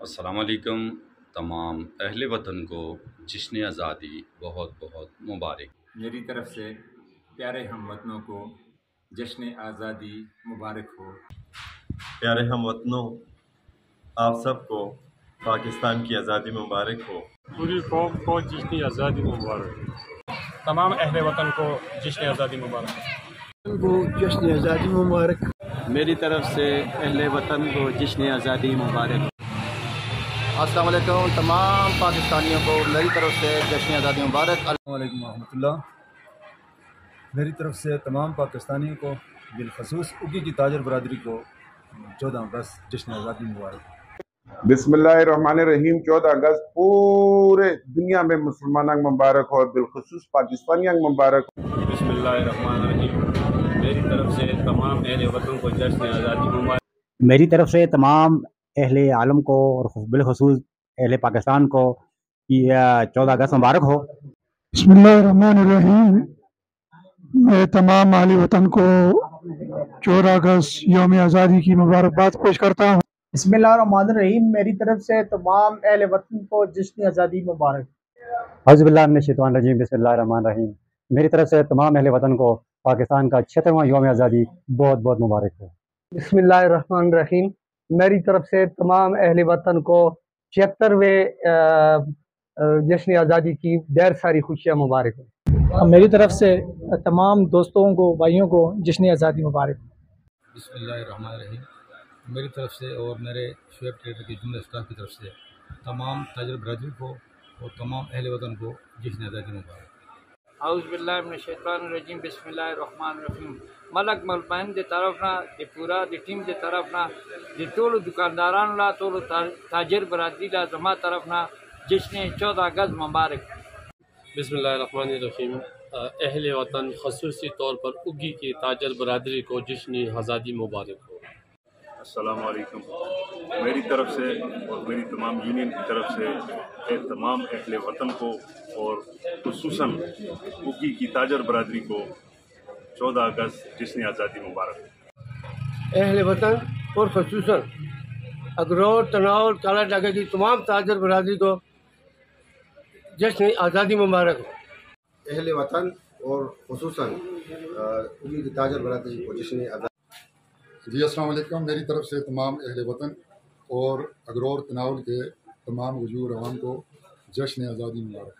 السلام علیکم تمام اہل وطن کو جشن آزادی بہت بہت مبارک۔ میری طرف سے پیارے ہم وطنوں کو جشن آزادی مبارک ہو۔ پیارے ہم وطنوں، آپ سب کو پاکستان کی آزادی مبارک ہو۔ پوری قوم کو جشن آزادی مبارک۔ تمام اہل وطن کو جشن آزادی مبارک۔ کو جشن آزادی مبارک۔ میری طرف سے اہل وطن کو جشن آزادی مبارک۔ السلام علیکم تمام پاکستانیوں کو میری طرف سے جشن آزادی مبارک۔ السلام علیکم ورحمۃ اللہ۔ میری طرف سے تمام پاکستانیوں کو بالخصوص اگی کی تاجر برادری کو 14 اگست جشن آزادی مبارک۔ بسم اللہ الرحمن الرحیم۔ 14 اگست پورے دنیا میں مسلمانوں مبارک ہو، بالخصوص پاکستانیوں مبارک ہو۔ بسم اللہ الرحمن الرحیم۔ میری طرف سے تمام اہل وطن کو جشن آزادی مبارک۔ میری طرف سے تمام اہل عالم کو اور بالخصوص اہل پاکستان کو 14 اگست مبارک ہو۔ بسم اللہ الرحمن الرحیم۔ میں تمام اہل وطن کو 14 اگست یوم آزادی کی مبارکباد پیش کرتا ہوں۔ بسم اللہ الرحمن الرحیم۔ میری طرف سے تمام اہل وطن کو جشن آزادی مبارک۔ اعوذ باللہ من الشیطان الرجیم، بسم اللہ الرحمن الرحیم۔ میری طرف سے تمام اہل وطن کو پاکستان کا 76واں یوم آزادی بہت بہت مبارک ہو۔ بسم اللہ الرحمن الرحیم۔ میری طرف سے تمام اہل وطن کو 76ویں جشن آزادی کی ڈھیر ساری خوشیاں مبارک ہوں۔ میری طرف سے تمام دوستوں کو، بھائیوں کو جشن آزادی مبارک۔ بسم اللہ الرحمن الرحیم۔ میری طرف سے اور میرے شعیب ٹریڈر کے جملہ اسٹاف کی طرف سے تمام تاجر برادری کو اور تمام اہل وطن کو جشن آزادی مبارک۔ اعوذ باللہ من الشیطان الرجیم، بسم اللہ الرحمن الرحیم۔ ملک ملبین دی طرف نہ دی پورا دی ٹیم دی طرف نہ دی طول دکانداران لا طول تاجر برادری لا زما طرف نہ جشن 14 اگست مبارک۔ بسم اللہ الرحمن الرحیم۔ اہل وطن خصوصی طور پر اگی کی تاجر برادری کو جشن آزادی مبارک ہو۔ السلام علیکم۔ میری طرف سے اور میری تمام یونین کی طرف سے تمام اہل وطن کو اور خصوصاً اگی کی تاجر برادری کو 14 اگست جشن آزادی مبارک۔ اہل وطن اور خصوصاً اگرور، تناول، کالا ڈاکہ کی تمام تاجر برادری کو جشن آزادی مبارک ہو۔ اہل وطن اور خصوصاً اگی کی تاجر برادری کو جشن آزادی۔ جی السلام علیکم۔ میری طرف سے تمام اہل وطن اور اگرور تناول کے تمام وجوہ روان کو جشن آزادی مبارک۔